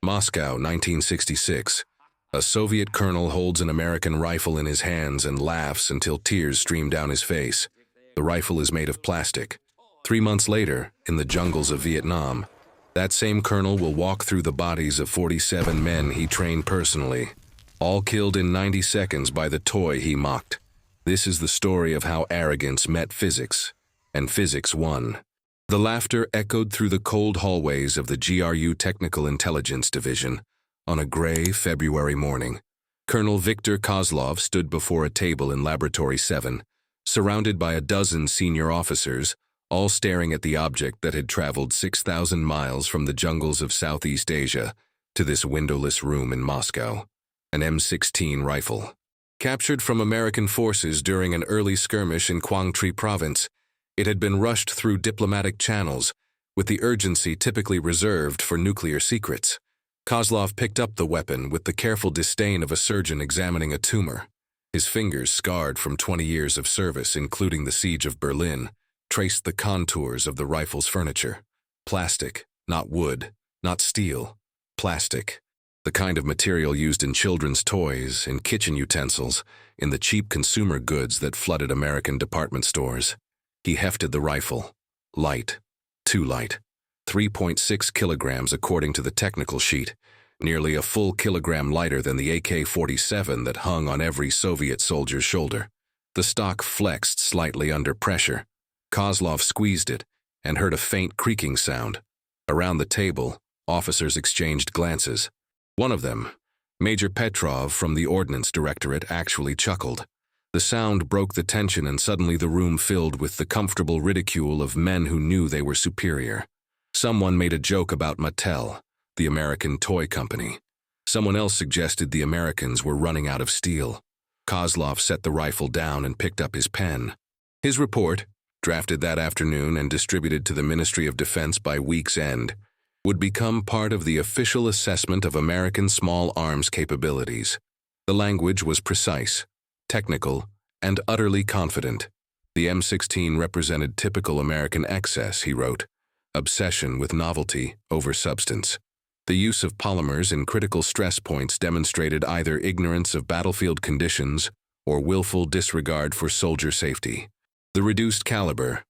Moscow, 1966. A Soviet colonel holds an American rifle in his hands and laughs until tears stream down his face. The rifle is made of plastic. 3 months later, in the jungles of Vietnam, that same colonel will walk through the bodies of 47 men he trained personally, all killed in 90 seconds by the toy he mocked. This is the story of how arrogance met physics, and physics won. The laughter echoed through the cold hallways of the GRU Technical Intelligence Division. On a gray February morning, Colonel Viktor Kozlov stood before a table in Laboratory 7, surrounded by a dozen senior officers, all staring at the object that had traveled 6,000 miles from the jungles of Southeast Asia to this windowless room in Moscow. An M16 rifle. Captured from American forces during an early skirmish in Quang Tri province, it had been rushed through diplomatic channels, with the urgency typically reserved for nuclear secrets. Kozlov picked up the weapon with the careful disdain of a surgeon examining a tumor. His fingers, scarred from 20 years of service, including the siege of Berlin, traced the contours of the rifle's furniture. Plastic, not wood, not steel. Plastic. The kind of material used in children's toys, in kitchen utensils, in the cheap consumer goods that flooded American department stores. He hefted the rifle. Light. Too light. 3.6 kilograms according to the technical sheet, nearly a full kilogram lighter than the AK-47 that hung on every Soviet soldier's shoulder. The stock flexed slightly under pressure. Kozlov squeezed it and heard a faint creaking sound. Around the table, officers exchanged glances. One of them, Major Petrov from the Ordnance Directorate, actually chuckled. The sound broke the tension, and suddenly the room filled with the comfortable ridicule of men who knew they were superior. Someone made a joke about Mattel, the American toy company. Someone else suggested the Americans were running out of steel. Kozlov set the rifle down and picked up his pen. His report, drafted that afternoon and distributed to the Ministry of Defense by week's end, would become part of the official assessment of American small arms capabilities. The language was precise, technical, and utterly confident. The M16 represented typical American excess, he wrote. Obsession with novelty over substance. The use of polymers in critical stress points demonstrated either ignorance of battlefield conditions or willful disregard for soldier safety. The reduced caliber,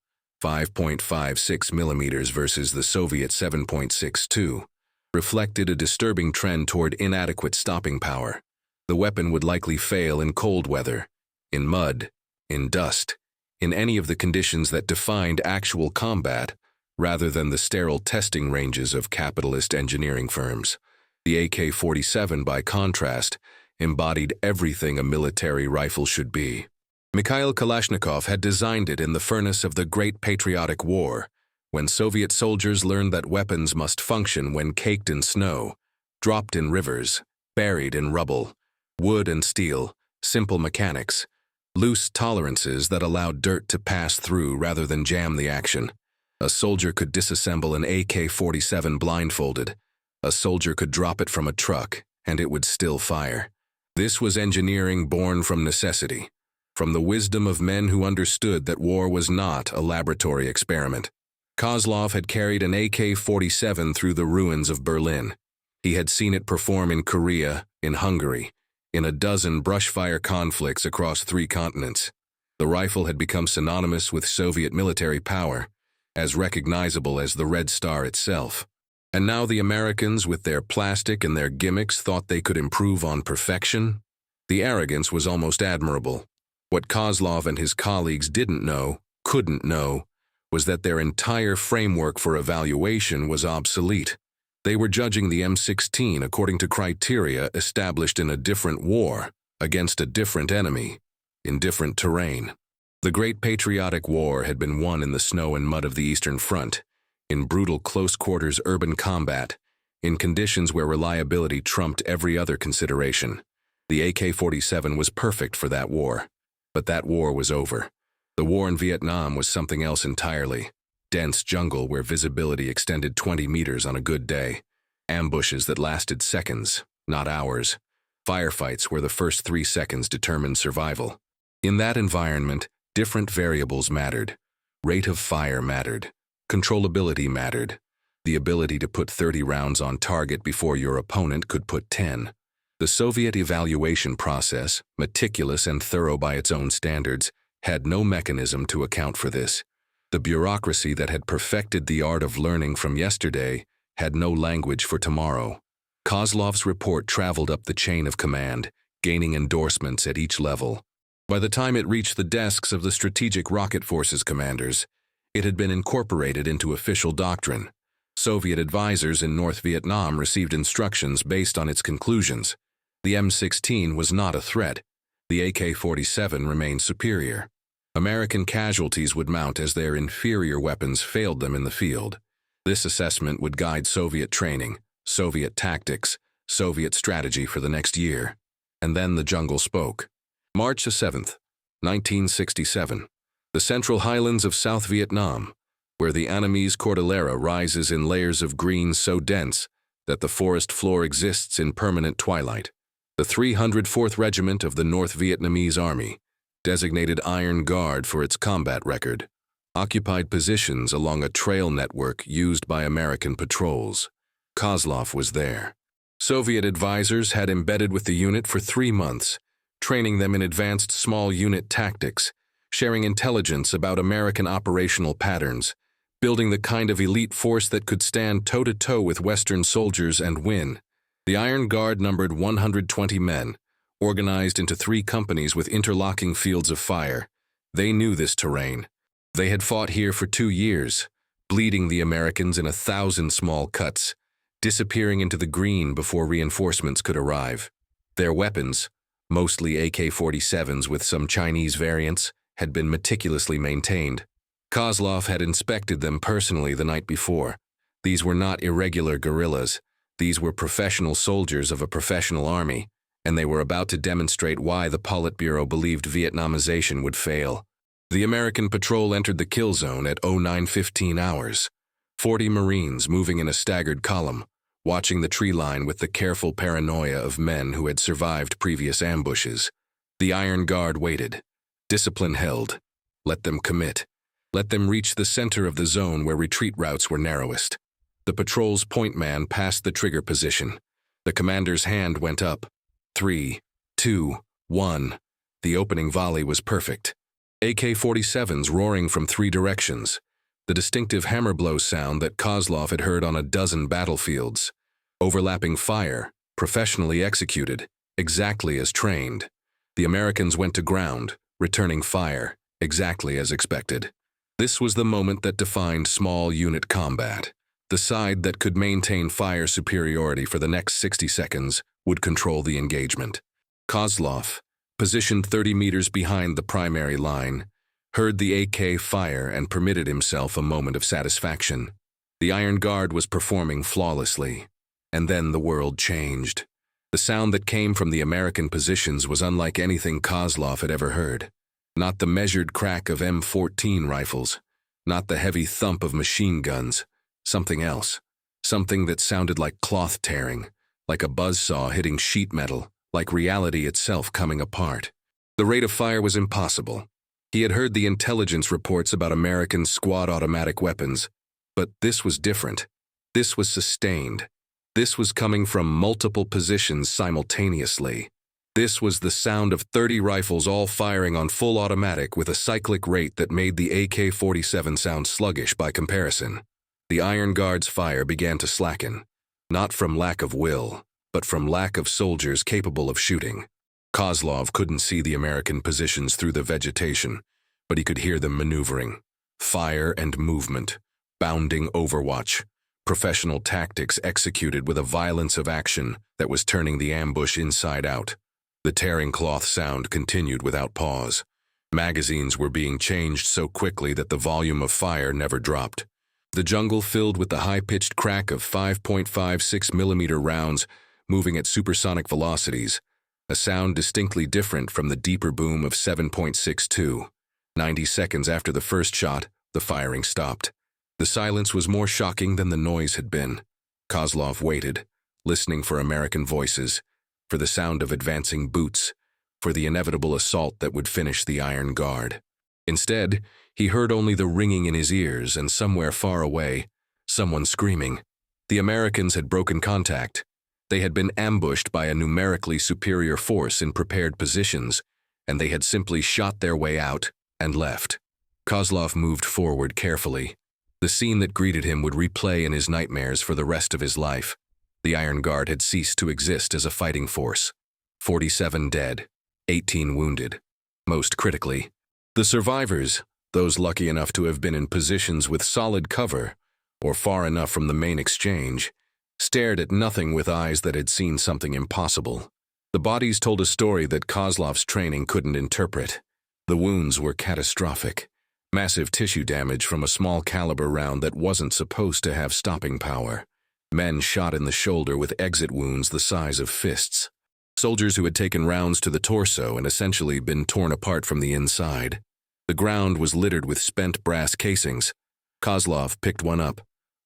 5.56 millimeters versus the Soviet 7.62, reflected a disturbing trend toward inadequate stopping power. The weapon would likely fail in cold weather, in mud, in dust, in any of the conditions that defined actual combat, rather than the sterile testing ranges of capitalist engineering firms. The AK-47, by contrast, embodied everything a military rifle should be. Mikhail Kalashnikov had designed it in the furnace of the Great Patriotic War, when Soviet soldiers learned that weapons must function when caked in snow, dropped in rivers, buried in rubble. Wood and steel, simple mechanics, loose tolerances that allowed dirt to pass through rather than jam the action. A soldier could disassemble an AK-47 blindfolded. A soldier could drop it from a truck, and it would still fire. This was engineering born from necessity, from the wisdom of men who understood that war was not a laboratory experiment. Kozlov had carried an AK-47 through the ruins of Berlin. He had seen it perform in Korea, in Hungary, in a dozen brushfire conflicts across 3 continents. The rifle had become synonymous with Soviet military power, as recognizable as the Red Star itself. And now the Americans, with their plastic and their gimmicks, thought they could improve on perfection? The arrogance was almost admirable. What Kozlov and his colleagues didn't know, couldn't know, was that their entire framework for evaluation was obsolete. They were judging the M16 according to criteria established in a different war, against a different enemy, in different terrain. The Great Patriotic War had been won in the snow and mud of the Eastern Front, in brutal close-quarters urban combat, in conditions where reliability trumped every other consideration. The AK-47 was perfect for that war. But that war was over. The war in Vietnam was something else entirely. Dense jungle where visibility extended 20 meters on a good day. Ambushes that lasted seconds, not hours. Firefights where the first 3 seconds determined survival. In that environment, different variables mattered. Rate of fire mattered. Controllability mattered. the ability to put 30 rounds on target before your opponent could put 10. The Soviet evaluation process, meticulous and thorough by its own standards, had no mechanism to account for this. The bureaucracy that had perfected the art of learning from yesterday had no language for tomorrow. Kozlov's report traveled up the chain of command, gaining endorsements at each level. By the time it reached the desks of the Strategic Rocket Forces commanders, it had been incorporated into official doctrine. Soviet advisors in North Vietnam received instructions based on its conclusions. The M16 was not a threat. The AK-47 remained superior. American casualties would mount as their inferior weapons failed them in the field. This assessment would guide Soviet training, Soviet tactics, Soviet strategy for the next year. And then the jungle spoke. March 7, 1967. The Central Highlands of South Vietnam, where the Annamese Cordillera rises in layers of green so dense that the forest floor exists in permanent twilight. The 304th Regiment of the North Vietnamese Army, designated Iron Guard for its combat record, occupied positions along a trail network used by American patrols. Kozlov was there. Soviet advisors had embedded with the unit for 3 months, training them in advanced small unit tactics, sharing intelligence about American operational patterns, building the kind of elite force that could stand toe-to-toe with Western soldiers and win. The Iron Guard numbered 120 men, organized into 3 companies with interlocking fields of fire. They knew this terrain. They had fought here for 2 years, bleeding the Americans in 1,000 small cuts, disappearing into the green before reinforcements could arrive. Their weapons, mostly AK-47s with some Chinese variants, had been meticulously maintained. Kozlov had inspected them personally the night before. These were not irregular guerrillas. These were professional soldiers of a professional army, and they were about to demonstrate why the Politburo believed Vietnamization would fail. The American patrol entered the kill zone at 09:15 hours. 40 Marines moving in a staggered column, watching the tree line with the careful paranoia of men who had survived previous ambushes. The Iron Guard waited. Discipline held. Let them commit. Let them reach the center of the zone where retreat routes were narrowest. The patrol's point man passed the trigger position. The commander's hand went up. 3, 2, 1. The opening volley was perfect. AK-47s roaring from 3 directions. The distinctive hammer blow sound that Kozlov had heard on a dozen battlefields. Overlapping fire, professionally executed, exactly as trained. The Americans went to ground, returning fire, exactly as expected. This was the moment that defined small unit combat. The side that could maintain fire superiority for the next 60 seconds would control the engagement. Kozlov, positioned 30 meters behind the primary line, heard the AK fire and permitted himself a moment of satisfaction. The Iron Guard was performing flawlessly. And then the world changed. The sound that came from the American positions was unlike anything Kozlov had ever heard. Not the measured crack of M14 rifles, not the heavy thump of machine guns. Something else. Something that sounded like cloth tearing, like a buzzsaw hitting sheet metal, like reality itself coming apart. The rate of fire was impossible. He had heard the intelligence reports about American squad automatic weapons, but this was different. This was sustained. This was coming from multiple positions simultaneously. This was the sound of 30 rifles all firing on full automatic with a cyclic rate that made the AK-47 sound sluggish by comparison. The Iron Guard's fire began to slacken, not from lack of will, but from lack of soldiers capable of shooting. Kozlov couldn't see the American positions through the vegetation, but he could hear them maneuvering. Fire and movement, bounding overwatch, professional tactics executed with a violence of action that was turning the ambush inside out. The tearing cloth sound continued without pause. Magazines were being changed so quickly that the volume of fire never dropped. The jungle filled with the high-pitched crack of 5.56mm rounds moving at supersonic velocities, a sound distinctly different from the deeper boom of 7.62. 90 seconds after the first shot, the firing stopped. The silence was more shocking than the noise had been. Kozlov waited, listening for American voices, for the sound of advancing boots, for the inevitable assault that would finish the Iron Guard. Instead, he heard only the ringing in his ears and somewhere far away, someone screaming, The Americans had broken contact. They had been ambushed by a numerically superior force in prepared positions, and they had simply shot their way out and left. Kozlov moved forward carefully. The scene that greeted him would replay in his nightmares for the rest of his life. The Iron Guard had ceased to exist as a fighting force. 47 dead, 18 wounded. Most critically, the survivors, those lucky enough to have been in positions with solid cover, or far enough from the main exchange, stared at nothing with eyes that had seen something impossible. The bodies told a story that Kozlov's training couldn't interpret. The wounds were catastrophic. Massive tissue damage from a small caliber round that wasn't supposed to have stopping power. Men shot in the shoulder with exit wounds the size of fists. Soldiers who had taken rounds to the torso and essentially been torn apart from the inside. The ground was littered with spent brass casings. Kozlov picked one up,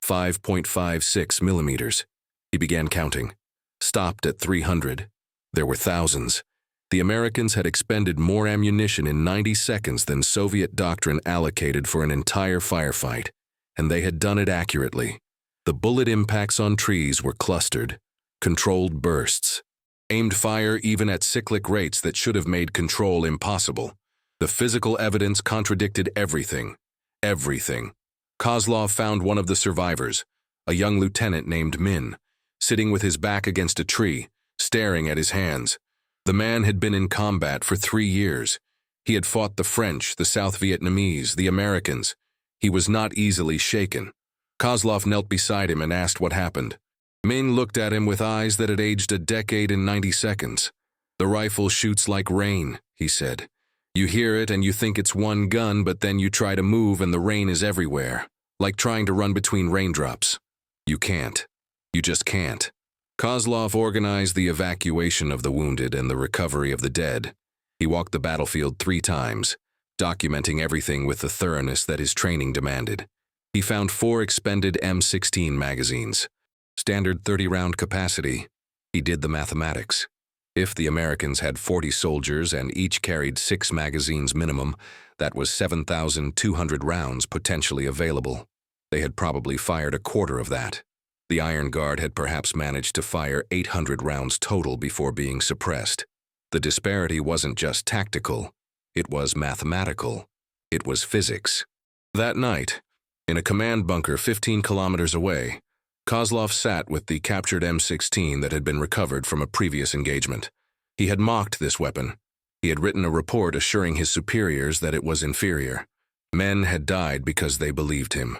5.56 millimeters. He began counting. Stopped at 300. There were thousands. The Americans had expended more ammunition in 90 seconds than Soviet doctrine allocated for an entire firefight, and they had done it accurately. The bullet impacts on trees were clustered, controlled bursts, aimed fire even at cyclic rates that should have made control impossible. The physical evidence contradicted everything. Everything. Kozlov found one of the survivors, a young lieutenant named Min, sitting with his back against a tree, staring at his hands. The man had been in combat for 3 years. He had fought the French, the South Vietnamese, the Americans. He was not easily shaken. Kozlov knelt beside him and asked what happened. Min looked at him with eyes that had aged a decade in 90 seconds. "The rifle shoots like rain," he said. "You hear it and you think it's one gun, but then you try to move and the rain is everywhere, like trying to run between raindrops. You can't. You just can't." Kozlov organized the evacuation of the wounded and the recovery of the dead. He walked the battlefield 3 times, documenting everything with the thoroughness that his training demanded. He found 4 expended M16 magazines, standard 30-round capacity. He did the mathematics. If the Americans had 40 soldiers and each carried 6 magazines minimum, that was 7,200 rounds potentially available. They had probably fired a quarter of that. The Iron Guard had perhaps managed to fire 800 rounds total before being suppressed. The disparity wasn't just tactical, it was mathematical. It was physics. That night, in a command bunker 15 kilometers away, Kozlov sat with the captured M16 that had been recovered from a previous engagement. He had mocked this weapon. He had written a report assuring his superiors that it was inferior. Men had died because they believed him.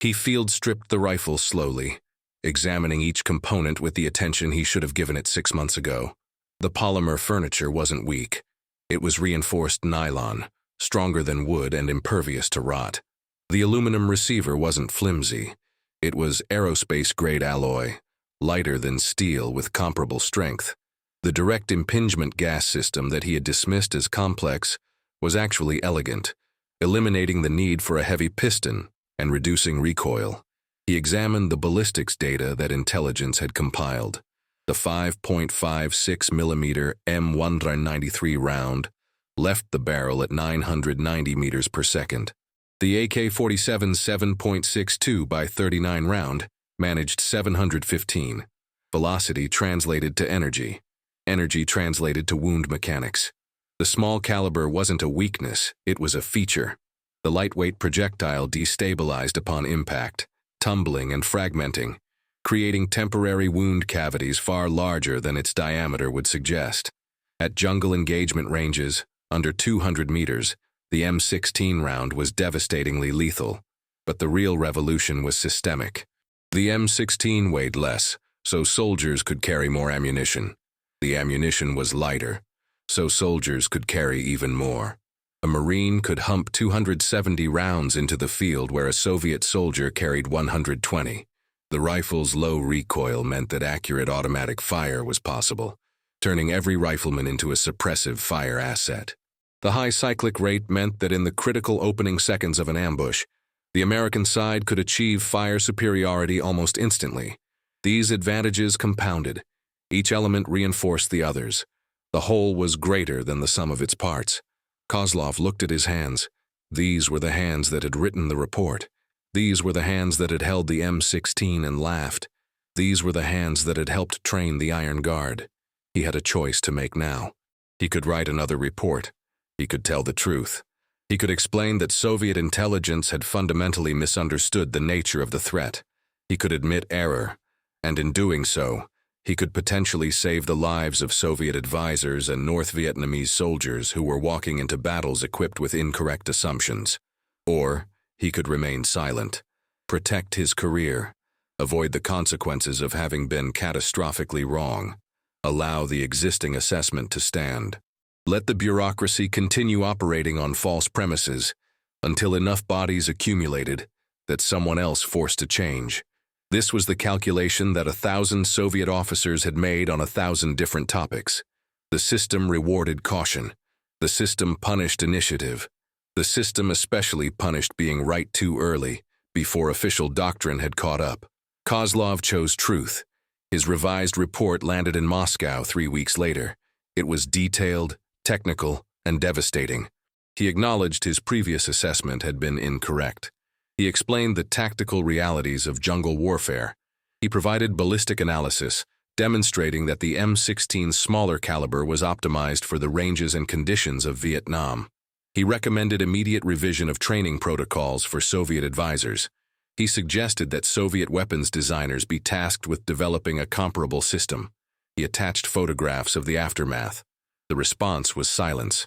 He field-stripped the rifle slowly, examining each component with the attention he should have given it 6 months ago. The polymer furniture wasn't weak. It was reinforced nylon, stronger than wood and impervious to rot. The aluminum receiver wasn't flimsy. It was aerospace-grade alloy, lighter than steel with comparable strength. The direct impingement gas system that he had dismissed as complex was actually elegant, eliminating the need for a heavy piston and reducing recoil. He examined the ballistics data that intelligence had compiled. The 5.56 millimeter M193 round left the barrel at 990 meters per second. The AK-47's 7.62 by 39 round managed 715. Velocity translated to energy. Energy translated to wound mechanics. The small caliber wasn't a weakness, it was a feature. The lightweight projectile destabilized upon impact, tumbling and fragmenting, creating temporary wound cavities far larger than its diameter would suggest. At jungle engagement ranges, under 200 meters, the M16 round was devastatingly lethal, but the real revolution was systemic. The M16 weighed less, so soldiers could carry more ammunition. The ammunition was lighter, so soldiers could carry even more. A Marine could hump 270 rounds into the field where a Soviet soldier carried 120. The rifle's low recoil meant that accurate automatic fire was possible, turning every rifleman into a suppressive fire asset. The high cyclic rate meant that in the critical opening seconds of an ambush, the American side could achieve fire superiority almost instantly. These advantages compounded. Each element reinforced the others. The whole was greater than the sum of its parts. Kozlov looked at his hands. These were the hands that had written the report. These were the hands that had held the M16 and laughed. These were the hands that had helped train the Iron Guard. He had a choice to make now. He could write another report. He could tell the truth. He could explain that Soviet intelligence had fundamentally misunderstood the nature of the threat. He could admit error, and in doing so, he could potentially save the lives of Soviet advisors and North Vietnamese soldiers who were walking into battles equipped with incorrect assumptions. Or he could remain silent, protect his career, avoid the consequences of having been catastrophically wrong, allow the existing assessment to stand. Let the bureaucracy continue operating on false premises until enough bodies accumulated that someone else forced a change. This was the calculation that 1,000 Soviet officers had made on 1,000 different topics. The system rewarded caution. The system punished initiative. The system especially punished being right too early, before official doctrine had caught up. Kozlov chose truth. His revised report landed in Moscow 3 weeks later. It was detailed, technical, and devastating. He acknowledged his previous assessment had been incorrect. He explained the tactical realities of jungle warfare. He provided ballistic analysis, demonstrating that the M16's smaller caliber was optimized for the ranges and conditions of Vietnam. He recommended immediate revision of training protocols for Soviet advisors. He suggested that Soviet weapons designers be tasked with developing a comparable system. He attached photographs of the aftermath. The response was silence.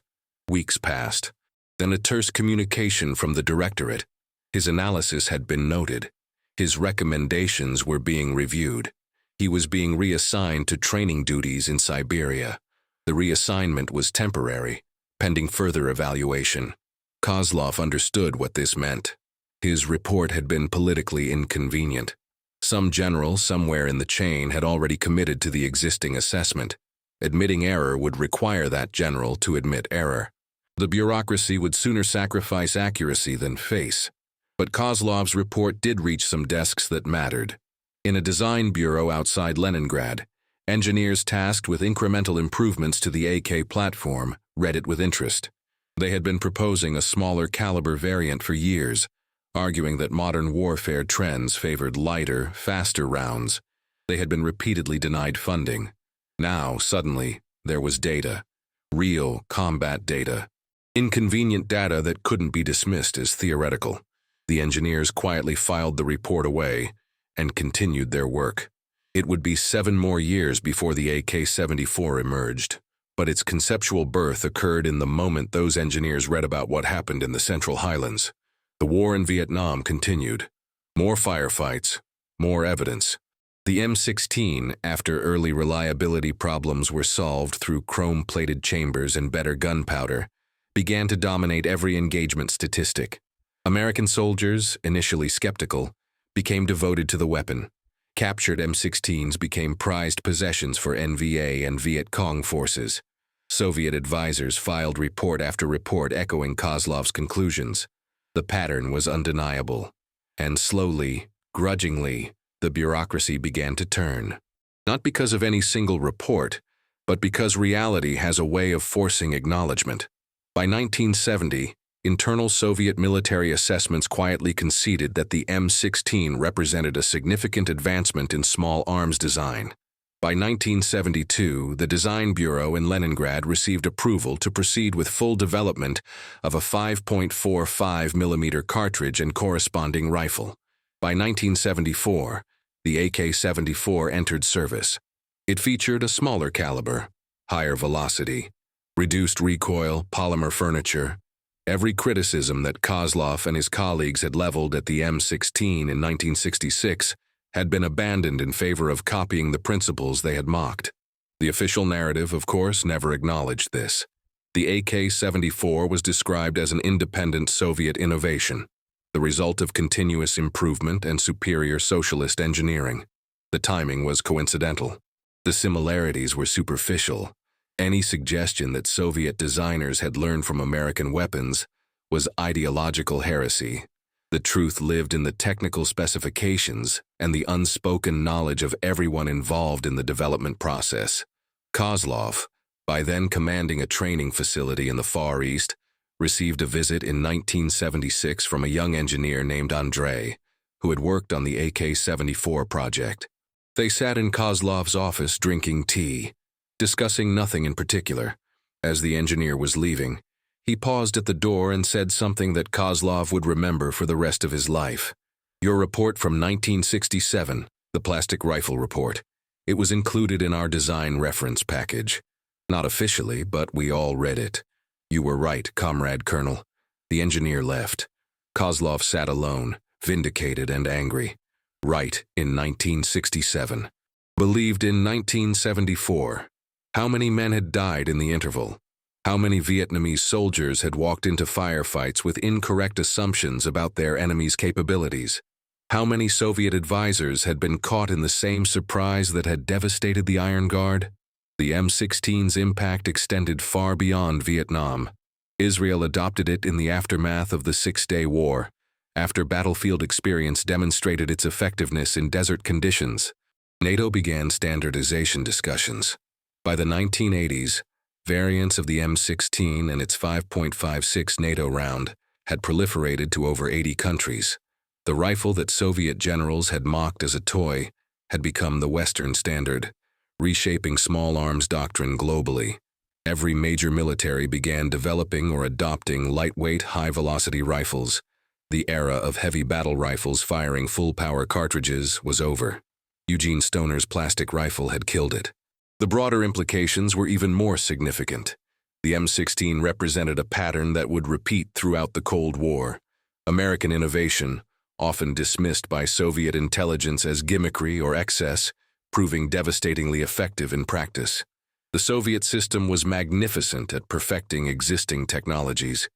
Weeks passed. Then a terse communication from the directorate. His analysis had been noted. His recommendations were being reviewed. He was being reassigned to training duties in Siberia. The reassignment was temporary, pending further evaluation. Kozlov understood what this meant. His report had been politically inconvenient. Some general somewhere in the chain had already committed to the existing assessment. Admitting error would require that general to admit error. The bureaucracy would sooner sacrifice accuracy than face. But Kozlov's report did reach some desks that mattered. In a design bureau outside Leningrad, engineers tasked with incremental improvements to the AK platform read it with interest. They had been proposing a smaller caliber variant for years, arguing that modern warfare trends favored lighter, faster rounds. They had been repeatedly denied funding. Now, suddenly, there was data. Real combat data. Inconvenient data that couldn't be dismissed as theoretical. The engineers quietly filed the report away and continued their work. It would be 7 more years before the AK-74 emerged, but its conceptual birth occurred in the moment those engineers read about what happened in the Central Highlands. The war in Vietnam continued. More firefights, more evidence. The M16, after early reliability problems were solved through chrome-plated chambers and better gunpowder, began to dominate every engagement statistic. American soldiers, initially skeptical, became devoted to the weapon. Captured M16s became prized possessions for NVA and Viet Cong forces. Soviet advisors filed report after report echoing Kozlov's conclusions. The pattern was undeniable. And slowly, grudgingly, the bureaucracy began to turn. Not because of any single report, but because reality has a way of forcing acknowledgement. By 1970, internal Soviet military assessments quietly conceded that the M16 represented a significant advancement in small arms design. By 1972, the Design Bureau in Leningrad received approval to proceed with full development of a 5.45mm cartridge and corresponding rifle. By 1974, the AK-74 entered service. It featured a smaller caliber, higher velocity, reduced recoil, polymer furniture. Every criticism that Kozlov and his colleagues had leveled at the M16 in 1966 had been abandoned in favor of copying the principles they had mocked. The official narrative, of course, never acknowledged this. The AK-74 was described as an independent Soviet innovation, the result of continuous improvement and superior socialist engineering. The timing was coincidental. The similarities were superficial. Any suggestion that Soviet designers had learned from American weapons was ideological heresy. The truth lived in the technical specifications and the unspoken knowledge of everyone involved in the development process. Kozlov, by then commanding a training facility in the Far East, received a visit in 1976 from a young engineer named Andrei, who had worked on the AK-74 project. They sat in Kozlov's office drinking tea, discussing nothing in particular. As the engineer was leaving, he paused at the door and said something that Kozlov would remember for the rest of his life. "Your report from 1967, the plastic rifle report. It was included in our design reference package. Not officially, but we all read it. You were right, Comrade Colonel." The engineer left. Kozlov sat alone, vindicated and angry. Right in 1967. Believed in 1974. How many men had died in the interval? How many Vietnamese soldiers had walked into firefights with incorrect assumptions about their enemy's capabilities? How many Soviet advisors had been caught in the same surprise that had devastated the Iron Guard? The M16's impact extended far beyond Vietnam. Israel adopted it in the aftermath of the Six-Day War, after battlefield experience demonstrated its effectiveness in desert conditions. NATO began standardization discussions. By the 1980s, variants of the M16 and its 5.56 NATO round had proliferated to over 80 countries. The rifle that Soviet generals had mocked as a toy had become the Western standard, reshaping small arms doctrine globally. Every major military began developing or adopting lightweight, high-velocity rifles. The era of heavy battle rifles firing full-power cartridges was over. Eugene Stoner's plastic rifle had killed it. The broader implications were even more significant. The M16 represented a pattern that would repeat throughout the Cold War. American innovation, often dismissed by Soviet intelligence as gimmickry or excess, proving devastatingly effective in practice. The Soviet system was magnificent at perfecting existing technologies.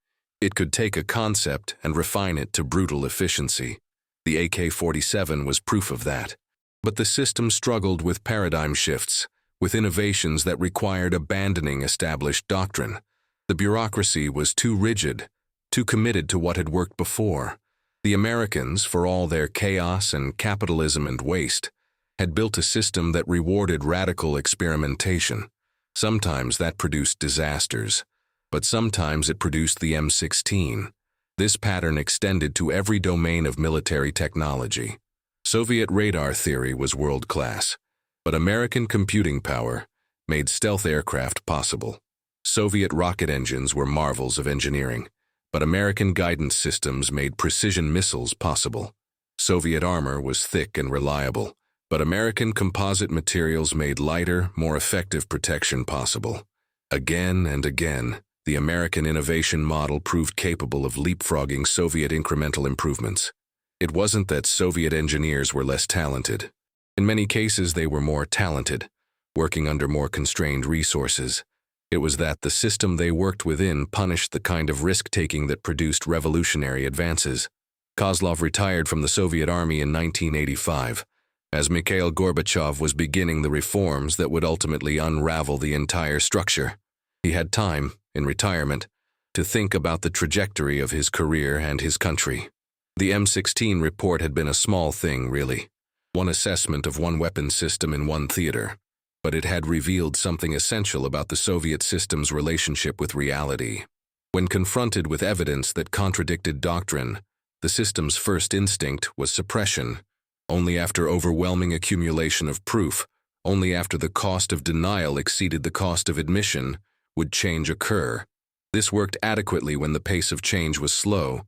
It could take a concept and refine it to brutal efficiency. The AK-47 was proof of that. But the system struggled with paradigm shifts, with innovations that required abandoning established doctrine. The bureaucracy was too rigid, too committed to what had worked before. The Americans, for all their chaos and capitalism and waste, had built a system that rewarded radical experimentation. Sometimes that produced disasters, but sometimes it produced the M16. This pattern extended to every domain of military technology. Soviet radar theory was world-class, but American computing power made stealth aircraft possible. Soviet rocket engines were marvels of engineering, but American guidance systems made precision missiles possible. Soviet armor was thick and reliable, but American composite materials made lighter, more effective protection possible. Again and again, the American innovation model proved capable of leapfrogging Soviet incremental improvements. It wasn't that Soviet engineers were less talented. In many cases, they were more talented, working under more constrained resources. It was that the system they worked within punished the kind of risk-taking that produced revolutionary advances. Kozlov retired from the Soviet Army in 1985, as Mikhail Gorbachev was beginning the reforms that would ultimately unravel the entire structure. He had time, in retirement, to think about the trajectory of his career and his country. The M16 report had been a small thing, really. One assessment of one weapon system in one theater. But it had revealed something essential about the Soviet system's relationship with reality. When confronted with evidence that contradicted doctrine, the system's first instinct was suppression. Only after overwhelming accumulation of proof, only after the cost of denial exceeded the cost of admission, would change occur. This worked adequately when the pace of change was slow,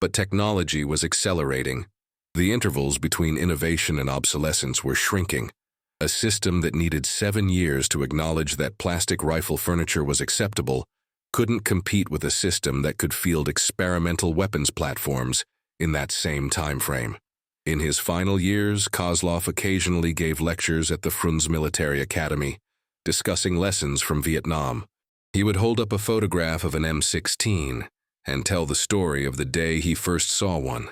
but technology was accelerating. The intervals between innovation and obsolescence were shrinking. A system that needed 7 years to acknowledge that plastic rifle furniture was acceptable couldn't compete with a system that could field experimental weapons platforms in that same time frame. In his final years, Kozlov occasionally gave lectures at the Frunze Military Academy, discussing lessons from Vietnam. He would hold up a photograph of an M16 and tell the story of the day he first saw one,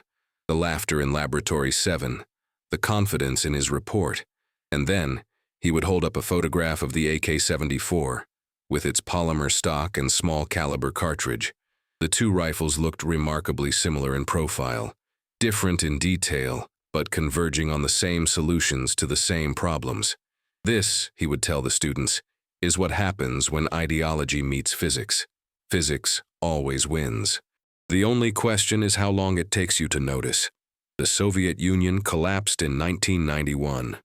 the laughter in Laboratory 7, the confidence in his report, and then he would hold up a photograph of the AK-74, with its polymer stock and small caliber cartridge. The two rifles looked remarkably similar in profile, different in detail, but converging on the same solutions to the same problems. This, he would tell the students, is what happens when ideology meets physics. Physics always wins. The only question is how long it takes you to notice. The Soviet Union collapsed in 1991.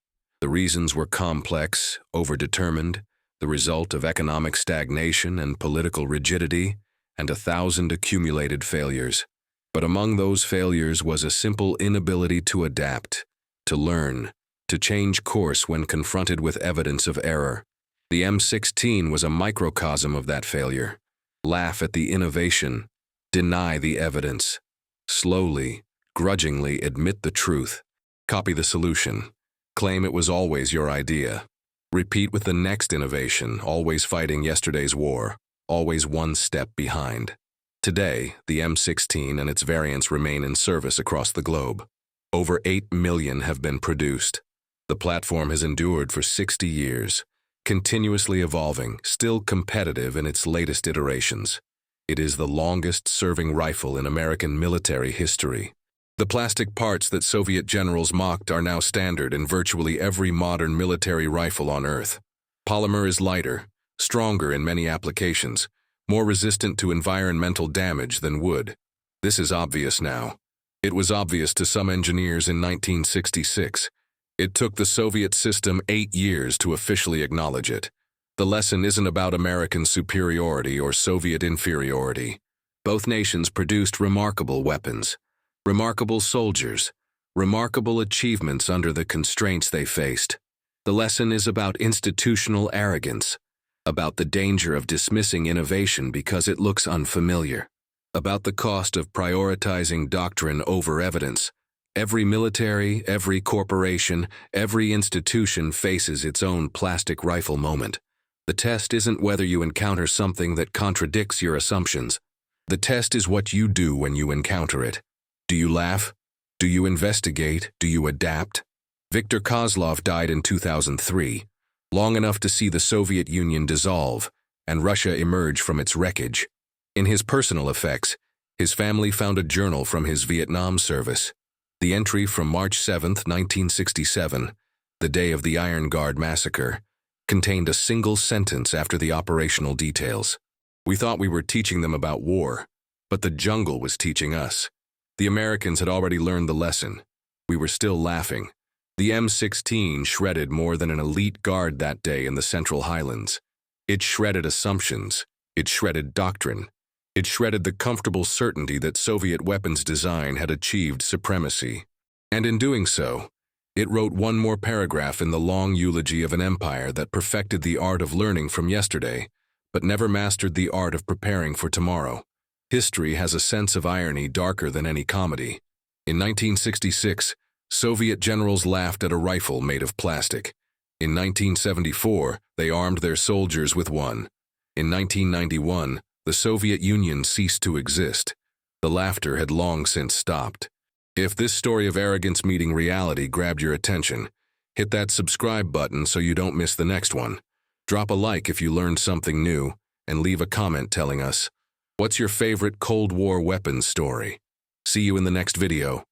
The reasons were complex, overdetermined, the result of economic stagnation and political rigidity, and 1,000 accumulated failures. But among those failures was a simple inability to adapt, to learn, to change course when confronted with evidence of error. The M16 was a microcosm of that failure. Laugh at the innovation, deny the evidence. Slowly, grudgingly admit the truth. Copy the solution. Claim it was always your idea. Repeat with the next innovation, always fighting yesterday's war, always one step behind. Today, the M16 and its variants remain in service across the globe. Over 8 million have been produced. The platform has endured for 60 years, continuously evolving, still competitive in its latest iterations. It is the longest-serving rifle in American military history. The plastic parts that Soviet generals mocked are now standard in virtually every modern military rifle on Earth. Polymer is lighter, stronger in many applications, more resistant to environmental damage than wood. This is obvious now. It was obvious to some engineers in 1966. It took the Soviet system 8 years to officially acknowledge it. The lesson isn't about American superiority or Soviet inferiority. Both nations produced remarkable weapons, remarkable soldiers, remarkable achievements under the constraints they faced. The lesson is about institutional arrogance, about the danger of dismissing innovation because it looks unfamiliar, about the cost of prioritizing doctrine over evidence. Every military, every corporation, every institution faces its own plastic rifle moment. The test isn't whether you encounter something that contradicts your assumptions. The test is what you do when you encounter it. Do you laugh? Do you investigate? Do you adapt? Viktor Kozlov died in 2003, long enough to see the Soviet Union dissolve and Russia emerge from its wreckage. In his personal effects, his family found a journal from his Vietnam service. The entry from March 7, 1967, the day of the Iron Guard massacre, contained a single sentence after the operational details. We thought we were teaching them about war, but the jungle was teaching us. The Americans had already learned the lesson. We were still laughing. The M16 shredded more than an elite guard that day in the Central Highlands. It shredded assumptions. It shredded doctrine. It shredded the comfortable certainty that Soviet weapons design had achieved supremacy. And in doing so, it wrote one more paragraph in the long eulogy of an empire that perfected the art of learning from yesterday, but never mastered the art of preparing for tomorrow. History has a sense of irony darker than any comedy. In 1966, Soviet generals laughed at a rifle made of plastic. In 1974, they armed their soldiers with one. In 1991, the Soviet Union ceased to exist. The laughter had long since stopped. If this story of arrogance meeting reality grabbed your attention, hit that subscribe button so you don't miss the next one. Drop a like if you learned something new, and leave a comment telling us, what's your favorite Cold War weapons story? See you in the next video.